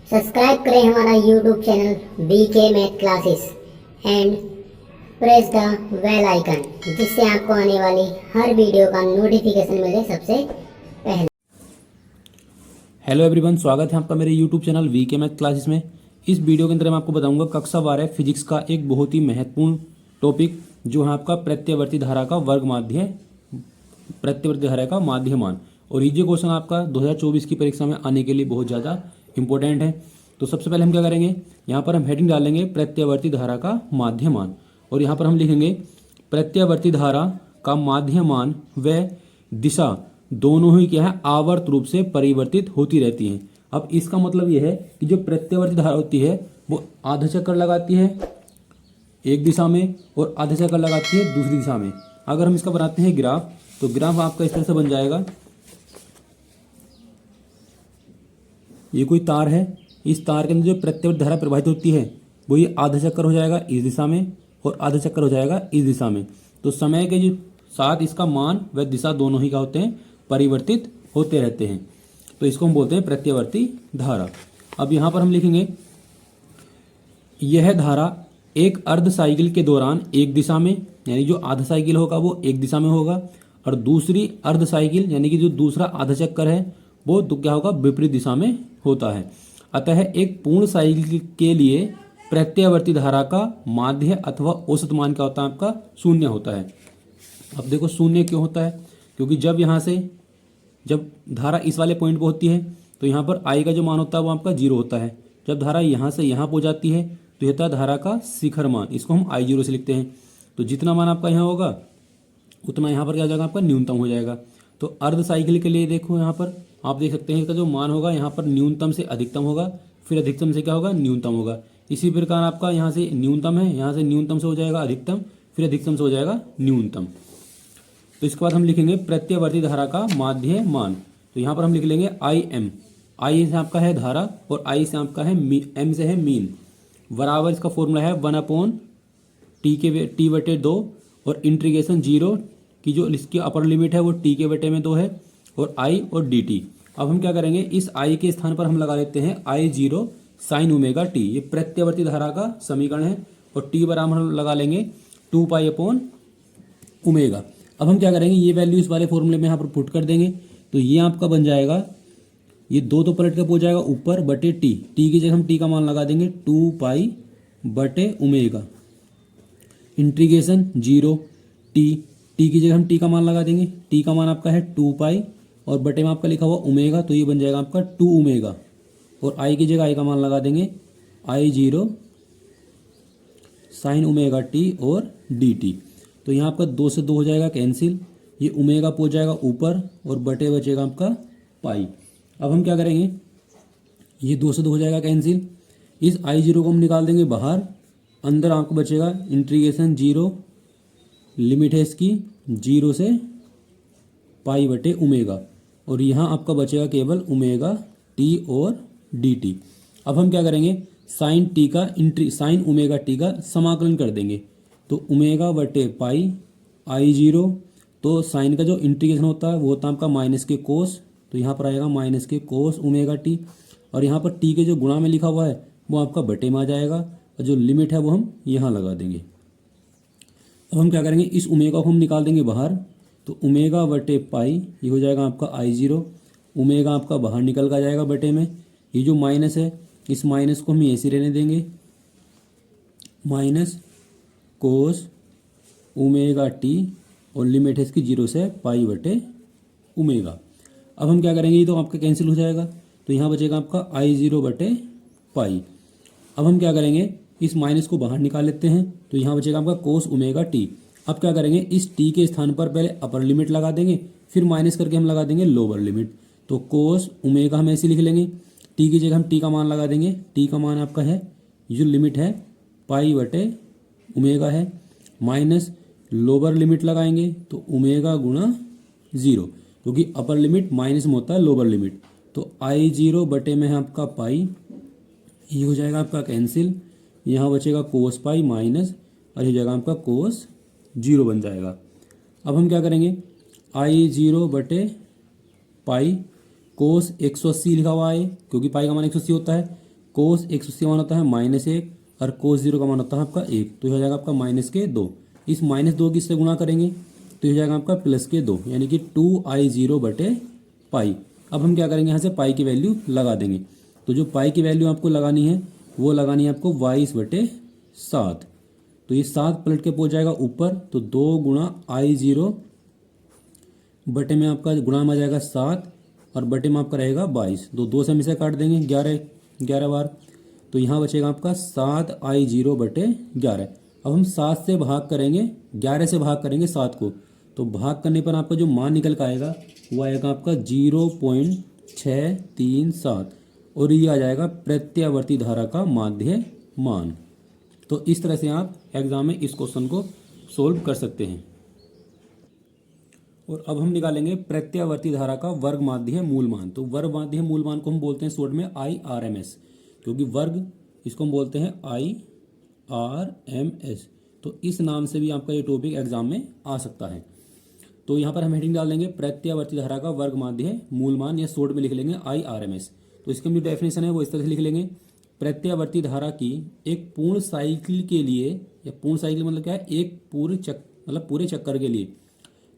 Subscribe करें हमारा YouTube channel VK math classes and press the bell icon, जिससे आपको आने वाली हर वीडियो का नोटिफिकेशन मिले सबसे पहले। हेलो एवरीवन, स्वागत है आपका मेरे YouTube channel VK math classes में। इस वीडियो के अंदर मैं आपको बताऊंगा कक्षा 12 फिजिक्स का एक बहुत ही महत्वपूर्ण टॉपिक, जो है आपका प्रत्यावर्ती धारा का वर्ग माध्य, प्रत्यावर्ती धारा का माध्यमान। और ये क्वेश्चन आपका 2024 की परीक्षा में आने के लिए बहुत ज़्यादा इंपॉर्टेंट है। तो सबसे पहले हम क्या करेंगे, यहाँ पर हम हेडिंग डालेंगे प्रत्यावर्ती धारा का माध्यमान, और यहाँ पर हम लिखेंगे प्रत्यावर्ती धारा का माध्यमान व दिशा दोनों ही क्या है, आवर्त रूप से परिवर्तित होती रहती हैं। अब इसका मतलब यह है कि जो प्रत्यावर्ती धारा होती है वो आधा चक्कर लगाती है एक दिशा में और आधा चक्कर लगाती है दूसरी दिशा में। अगर हम इसका बनाते हैं ग्राफ, तो ग्राफ आपका इस तरह से बन जाएगा। ये कोई तार है, इस तार के अंदर जो प्रत्यावर्ती धारा प्रवाहित होती है वो ये आधा चक्कर हो जाएगा इस दिशा में और आधा चक्कर हो जाएगा इस दिशा में। तो समय के जो साथ इसका मान व दिशा दोनों ही क्या होते हैं, परिवर्तित होते रहते हैं। तो इसको हम बोलते हैं प्रत्यावर्ती धारा। अब यहाँ पर हम लिखेंगे यह धारा एक अर्ध साइकिल के दौरान एक दिशा में, यानी जो आधा साइकिल होगा वो एक दिशा में होगा, और दूसरी अर्ध साइकिल यानी कि जो दूसरा आधा चक्कर है वो तो क्या होगा, विपरीत दिशा में होता है। अतः एक पूर्ण साइकिल के लिए प्रत्यावर्ती धारा का माध्य अथवा औसत मान क्या होता है, आपका शून्य होता है। अब देखो शून्य क्यों होता है, क्योंकि जब यहाँ से जब धारा इस वाले पॉइंट पर होती है तो यहाँ पर आई का जो मान होता है वो आपका 0 होता है। जब धारा यहाँ से यहाँ पहुँच जाती है तो यह होता है धारा का शिखर मान, इसको हम I0 से लिखते हैं। तो जितना मान आपका यहाँ होगा उतना यहाँ पर क्या हो जाएगा, आपका न्यूनतम हो जाएगा। तो अर्ध साइकिल के लिए देखो यहाँ पर आप देख सकते हैं इसका जो मान होगा यहाँ पर न्यूनतम से अधिकतम होगा, फिर अधिकतम से क्या होगा, न्यूनतम होगा। इसी प्रकार आपका यहाँ से न्यूनतम है, यहाँ से न्यूनतम से हो जाएगा अधिकतम, फिर अधिकतम से हो जाएगा न्यूनतम। तो इसके बाद हम लिखेंगे प्रत्यावर्ती धारा का माध्य मान। तो यहाँ पर हम लिख लेंगे IM। I से आपका है धारा और I से आपका है M से है मीन, बराबर इसका फॉर्मूला है 1/T/2 और इंटीग्रेशन 0 की जो इसकी अपर लिमिट है वो T/2 है और I और dt। अब हम क्या करेंगे, इस I के स्थान पर हम लगा लेते हैं I0 sin ओमेगा t। ये प्रत्यावर्ती धारा का समीकरण है और t बराबर हम लगा लेंगे 2π/ओमेगा। अब हम क्या करेंगे, ये वैल्यू इस वाले फॉर्मूले में यहाँ पर पुट कर देंगे। तो ये आपका बन जाएगा, ये दो तो पलट कर पहुँच जाएगा ऊपर बटे t की जगह हम t का मान लगा देंगे 2π/ओमेगा इंटीग्रेशन 0 t की जगह हम t का मान लगा देंगे। t का मान आपका है 2π और बटे में आपका लिखा हुआ ओमेगा, तो ये बन जाएगा आपका 2 ओमेगा, और I की जगह I का मान लगा देंगे I0 sin ओमेगा t और dt। तो यहाँ आपका 2 से 2 हो जाएगा कैंसिल, ये ओमेगा पहुँच जाएगा ऊपर और बटे बचेगा आपका पाई। अब हम क्या करेंगे, ये 2 से 2 हो जाएगा कैंसिल, इस I0 को हम निकाल देंगे बाहर, अंदर आपको बचेगा इंटीग्रेशन 0, लिमिट है इसकी 0 से π/ओमेगा, और यहाँ आपका बचेगा केवल ओमेगा t और dt। अब हम क्या करेंगे, साइन ओमेगा t का समाकलन कर देंगे। तो ओमेगा/पाई I0, तो साइन का जो इंटीग्रेशन होता है वो होता है आपका माइनस के कोस, तो यहाँ पर आएगा माइनस के कोस ओमेगा t, और यहाँ पर t के जो गुणा में लिखा हुआ है वो आपका बटे में आ जाएगा, और जो लिमिट है वो हम यहाँ लगा देंगे। अब हम क्या करेंगे, इस ओमेगा को हम निकाल देंगे बाहर, तो ओमेगा/पाई ये हो जाएगा आपका I0, ओमेगा आपका बाहर निकल का जाएगा बटे में, ये जो माइनस है इस माइनस को हम ऐसे रहने देंगे, माइनस कोस ओमेगा t और लिमिट है इसकी 0 से π/ओमेगा। अब हम क्या करेंगे, ये तो आपका कैंसिल हो जाएगा, तो यहाँ बचेगा आपका I0/पाई। अब हम क्या करेंगे, इस माइनस को बाहर निकाल लेते हैं, तो यहाँ बचेगा आपका कोस ओमेगा t। अब क्या करेंगे, इस t के स्थान पर पहले अपर लिमिट लगा देंगे, फिर माइनस करके हम लगा देंगे लोअर लिमिट। तो कोस ओमेगा हम ऐसे लिख लेंगे, t की जगह हम t का मान लगा देंगे। t का मान आपका है, जो लिमिट है π/ओमेगा है, माइनस लोअर लिमिट लगाएंगे तो ओमेगा गुणा 0, क्योंकि अपर लिमिट माइनस में होता है लोअर लिमिट। तो I0 बटे में है आपका पाई, ये हो जाएगा आपका कैंसिल, यहाँ बचेगा कोस पाई माइनस, और ये जगह आपका कोस 0 बन जाएगा। अब हम क्या करेंगे, I0/पाई कोस 180 लिखा हुआ है, क्योंकि पाई का मान 180 होता है, कोस 180 का मान होता है -1 और कोस 0 का मान होता है आपका 1, तो ये हो जाएगा आपका -2। इस -2 किससे गुणा करेंगे तो ये हो जाएगा आपका +2 यानी कि 2i0 बटे पाई। अब हम क्या करेंगे, यहाँ से पाई की वैल्यू लगा देंगे। तो जो पाई की वैल्यू आपको लगानी है वो लगानी है आपको 22/7। तो ये 7 पलट के पहुंच जाएगा ऊपर, तो 2 गुणा i0 बटे में आपका गुणा में आ जाएगा 7 और बटे में आपका रहेगा 22। 2 से हम इसे काट देंगे 11 बार, तो यहाँ बचेगा आपका 7i0 बटे 11। अब हम 7 से भाग करेंगे, 11 से भाग करेंगे 7 को, तो भाग करने पर आपका जो मान निकल कर आएगा वो आएगा आपका 0.637 और ये आ जाएगा प्रत्यावर्ती धारा का माध्य मान। तो इस तरह से आप एग्जाम में इस क्वेश्चन को सोल्व कर सकते हैं। और अब हम निकालेंगे प्रत्यावर्ती धारा का वर्ग माध्य मूल मान। तो वर्ग माध्य मूल मान को हम बोलते हैं शॉर्ट में IRMS, क्योंकि वर्ग इसको हम बोलते हैं IRMS। तो इस नाम से भी आपका ये टॉपिक एग्जाम में आ सकता है। तो यहाँ पर हम हेडिंग डाल देंगे प्रत्यावर्ती धारा का वर्ग माध्य मूल मान, या शॉर्ट में लिख लेंगे IRMS। तो इसकी जो डेफिनेशन है वो इस तरह से लिख लेंगे, प्रत्यावर्ती धारा की एक पूर्ण साइकिल के लिए, या पूर्ण साइकिल मतलब क्या है, एक पूरे चक्कर के लिए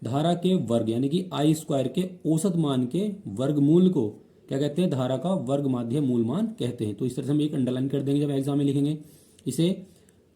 धारा के वर्ग यानी कि I² के औसत मान के वर्गमूल को क्या कहते हैं, धारा का वर्ग माध्य मूल मान कहते हैं। तो इस तरह से हम एक अंडरलाइन कर देंगे जब एग्जाम में लिखेंगे। इसे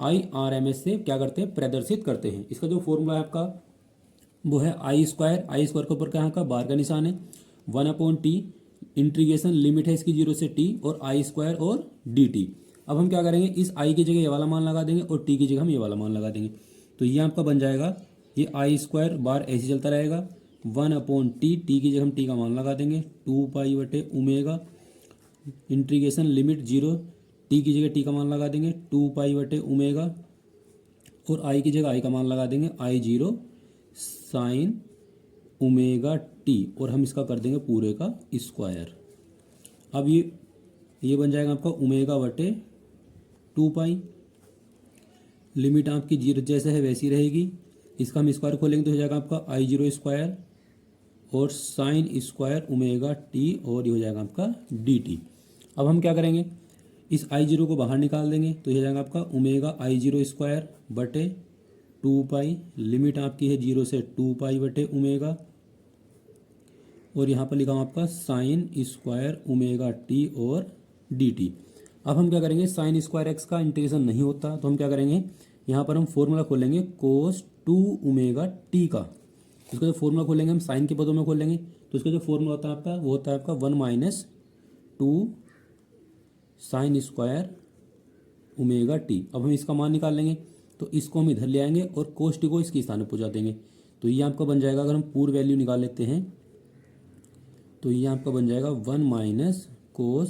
IRMS से क्या करते हैं, प्रदर्शित करते हैं। इसका जो फॉर्मूला है आपका वो है I² के ऊपर क्या का बार का निशान है, 1/t, इंटीग्रेशन लिमिट है इसकी 0 से t, और I² और dt। अब हम क्या करेंगे, इस I की जगह ये वाला मान लगा देंगे और t की जगह हम ये वाला मान लगा देंगे। तो ये आपका बन जाएगा, ये I² बार ऐसे चलता रहेगा, 1/t, t की जगह हम t का मान लगा देंगे 2π/ω, इंटीग्रेशन लिमिट 0, t की जगह t का मान लगा देंगे 2π/ω, और I की जगह I का मान लगा देंगे I0 sin ω/t, और हम इसका कर देंगे पूरे का स्क्वायर। अब ये बन जाएगा आपका ω/2π। लिमिट आपकी 0 जैसे है वैसी रहेगी, इसका हम स्क्वायर खोलेंगे तो हो जाएगा आपका I0² और साइन स्क्वायर ω/t, और ये हो जाएगा आपका dt। अब हम क्या करेंगे, इस I0 को बाहर निकाल देंगे तो ये हो जाएगा आपका ω/I0² बटे 2π, लिमिट आपकी है 0 से 2π/ω, और यहाँ पर लिखा हूँ आपका साइन स्क्वायर ω/t और dt। अब हम क्या करेंगे, साइन स्क्वायर x का इंटीग्रेशन नहीं होता, तो हम क्या करेंगे, यहाँ पर हम फॉर्मूला खोलेंगे cos 2ω/t का। इसका जो फॉर्मूला खोलेंगे हम साइन के पदों में खोलेंगे, तो इसका जो फॉर्मूला होता है आपका वो होता है आपका 1 - 2 साइन स्क्वायर ω/t। अब हम इसका मान निकाल लेंगे, तो इसको हम इधर ले आएंगे और cos t को इसके स्थान पर पहुँचा देंगे। तो ये आपका बन जाएगा, अगर हम पूर्ण वैल्यू निकाल लेते हैं तो ये आपका बन जाएगा 1 - cos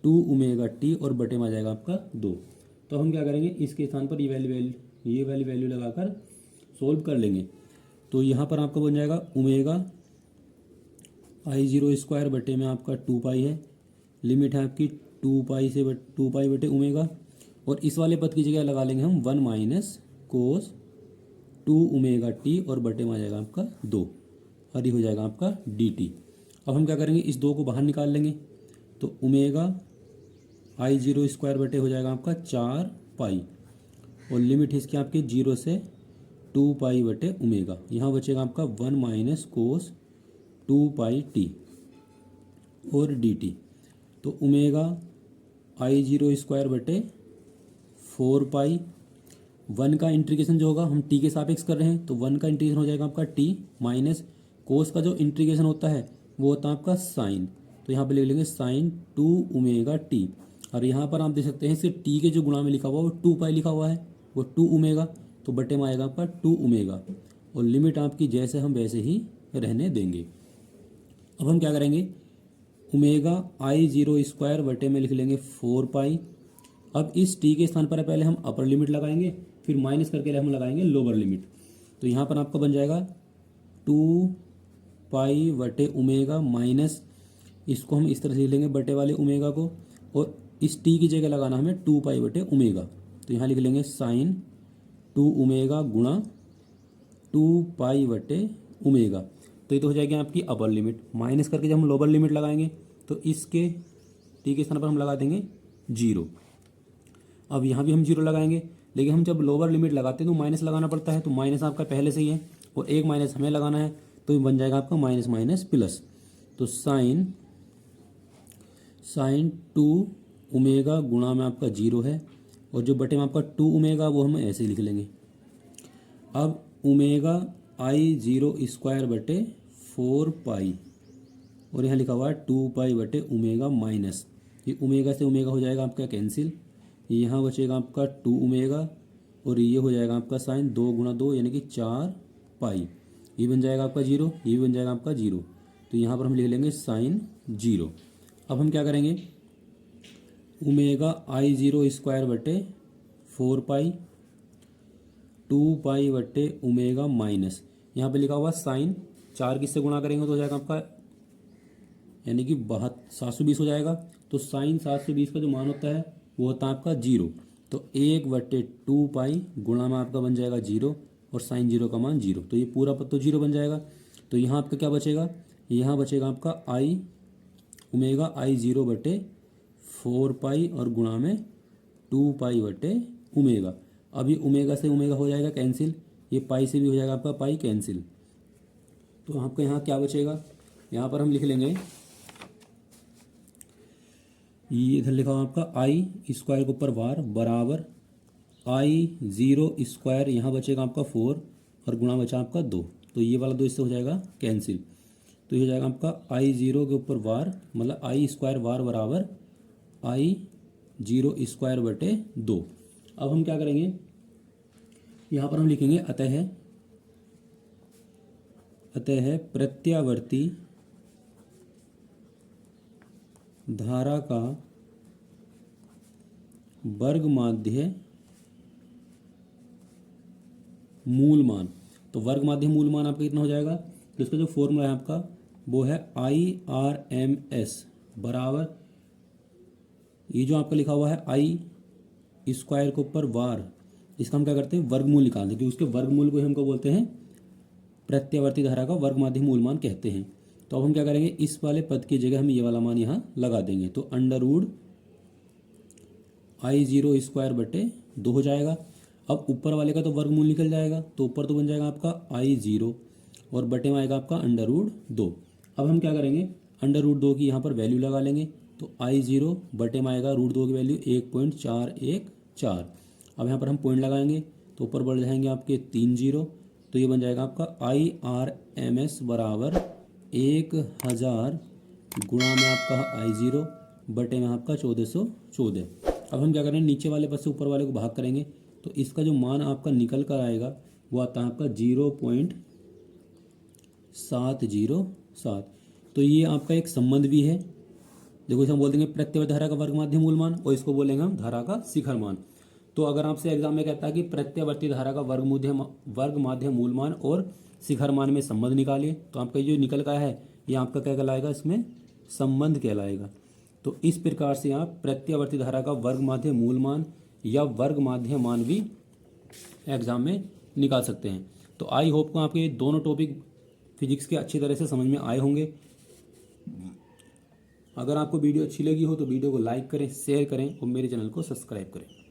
2ω/t, और बटे में आ जाएगा आपका 2। तो हम क्या करेंगे, इसके स्थान पर ये वाली वैल्यू लगाकर सोल्व कर लेंगे। तो यहाँ पर आपका बन जाएगा ω/I0² बटे में आपका 2π है, लिमिट है आपकी 2π/ω, और इस वाले पद की जगह लगा लेंगे हम 1 - cos 2ω/t, और बटे में आ जाएगा आपका 2, और ये हो जाएगा आपका dt। अब हम क्या करेंगे, इस 2 को बाहर निकाल लेंगे, तो ω/I0² बटे हो जाएगा आपका 4π, और लिमिट इसकी आपकी 0 से 2π/ω। यहाँ बचेगा आपका 1 - cos 2πt और dt। तो ω/I0² बटे 4π, 1 का इंटीग्रेशन जो होगा हम t के सापेक्ष कर रहे हैं, तो 1 का इंटीग्रेशन हो जाएगा आपका t, माइनस कोस का जो इंटीग्रेशन होता है वो होता है आपका साइन। तो यहाँ पे लिख लेंगे साइन 2ω/t, और यहाँ पर आप देख सकते हैं इसके t के जो गुणा में लिखा हुआ वो 2π लिखा हुआ है, वो 2ω, तो बटे में आएगा आपका 2ω, और लिमिट आपकी जैसे हम वैसे ही रहने देंगे। अब हम क्या करेंगे, ω/I0² बटे में लिख लेंगे 4π। अब इस t के स्थान पर पहले हम अपर लिमिट लगाएंगे, फिर माइनस करके हम लगाएंगे लोअर लिमिट। तो यहाँ पर आपका बन जाएगा 2π/ω माइनस, इसको हम इस तरह से लिख लेंगे बटे वाले ω को, और इस t की जगह लगाना हमें 2π/ω। तो यहाँ लिख लेंगे साइन 2ω गुणा 2π/ω। तो ये तो हो जाएगी आपकी अपर लिमिट, माइनस करके जब हम लोअर लिमिट लगाएंगे तो इसके टी के स्थान पर हम लगा देंगे 0। अब यहाँ भी हम 0 लगाएंगे, लेकिन हम जब लोअर लिमिट लगाते हैं तो माइनस लगाना पड़ता है, तो माइनस आपका पहले से ही है और एक माइनस हमें लगाना है, तो ये बन जाएगा आपका माइनस माइनस प्लस। तो साइन 2 ओमेगा गुणा में आपका 0 है, और जो बटे में आपका 2 ओमेगा वो हम ऐसे ही लिख लेंगे। अब ओमेगा I0 स्क्वायर बटे 4 पाई, और यहाँ लिखा हुआ है 2 पाई बटे ओमेगा माइनस, ये ओमेगा से ओमेगा हो जाएगा आपका कैंसिल, यहाँ बचेगा आपका 2 ओमेगा, और ये हो जाएगा आपका साइन 2 गुणा 2 यानी कि 4 पाई, ये बन जाएगा आपका 0, ये भी बन जाएगा आपका 0। तो यहाँ पर हम लिख लेंगे साइन 0। अब हम क्या करेंगे, ओमेगा I0 स्क्वायर बटे 4 पाई 2 पाई बटे ओमेगा माइनस, यहाँ पे लिखा हुआ साइन 4 किससे गुणा करेंगे तो हो जाएगा आपका यानी कि 720 हो जाएगा। तो साइन 720 का जो मान होता है वो होता है आपका 0। तो 1/2 पाई गुणा में आपका बन जाएगा 0, और साइन 0 का मान 0, तो ये पूरा पद तो 0 बन जाएगा। तो यहाँ आपका क्या बचेगा, यहाँ बचेगा आपका ओमेगा I0 बटे 4 पाई और गुणा में 2 पाई बटे ओमेगा। अभी ओमेगा से ओमेगा हो जाएगा कैंसिल, ये पाई से भी हो जाएगा आपका पाई कैंसिल। तो आपका यहाँ क्या बचेगा, यहाँ पर हम लिख लेंगे, ये इधर लिखा हुआ आपका I स्क्वायर के ऊपर वार बराबर I0 स्क्वायर, यहाँ बचेगा आपका 4 और गुणा बचा आपका 2, तो ये वाला 2 इससे हो जाएगा कैंसिल। तो ये हो जाएगा आपका I0 के ऊपर वार मतलब I स्क्वायर वार बराबर I0 स्क्वायर बटे 2। अब हम क्या करेंगे, यहाँ पर हम लिखेंगे अतः प्रत्यावर्ती धारा का वर्ग माध्य मूल मान। तो वर्ग माध्य मूल मान आपका कितना हो जाएगा, तो इसका जो फॉर्मूला है आपका वो है IRMS बराबर, ये जो आपका लिखा हुआ है I स्क्वायर के ऊपर वार, इसका हम क्या करते हैं वर्गमूल निकालते हैं, क्योंकि उसके वर्गमूल को हमको बोलते हैं प्रत्यावर्ती धारा का वर्ग माध्य मूल मान कहते हैं। तो अब हम क्या करेंगे, इस वाले पद की जगह हम ये वाला मान यहाँ लगा देंगे, तो अंडर I0 स्क्वायर बटे 2 हो जाएगा। अब ऊपर वाले का तो वर्गमूल निकल जाएगा, तो ऊपर तो बन जाएगा आपका I0 और बटे में आएगा आपका अंडर√2। अब हम क्या करेंगे, अंडर√2 की यहाँ पर वैल्यू लगा लेंगे, तो I0 बटे में आएगा √2 की वैल्यू 1.414। अब यहाँ पर हम पॉइंट लगाएंगे तो ऊपर बढ़ जाएंगे आपके 3 0, तो ये बन जाएगा आपका IRMS बराबर 1000 गुणा में आपका I0 बटे में आपका 1414। अब हम क्या करेंगे, नीचे वाले पद से ऊपर वाले को भाग करेंगे, तो इसका जो मान आपका निकल कर आएगा वो आता है आपका 0.707। तो ये आपका एक संबंध भी है, देखो इसे हम बोल देंगे प्रत्यावर्ती धारा का वर्ग माध्य मूल मान, और इसको बोलेंगे हम धारा का शिखर मान। तो अगर आपसे एग्जाम में कहता है कि प्रत्यावर्ती धारा का वर्ग माध्य मूल मान और शिखर मान में संबंध निकालिए, तो आपका जो निकल का है ये आपका क्या कहलाएगा, इसमें संबंध कहलाएगा। तो इस प्रकार से आप प्रत्यावर्ती धारा का वर्ग माध्य मूल मान या वर्ग माध्य मान भी एग्जाम में निकाल सकते हैं। तो आई होप को आपके दोनों टॉपिक फिजिक्स के अच्छी तरह से समझ में आए होंगे। अगर आपको वीडियो अच्छी लगी हो तो वीडियो को लाइक करें, शेयर करें और मेरे चैनल को सब्सक्राइब करें।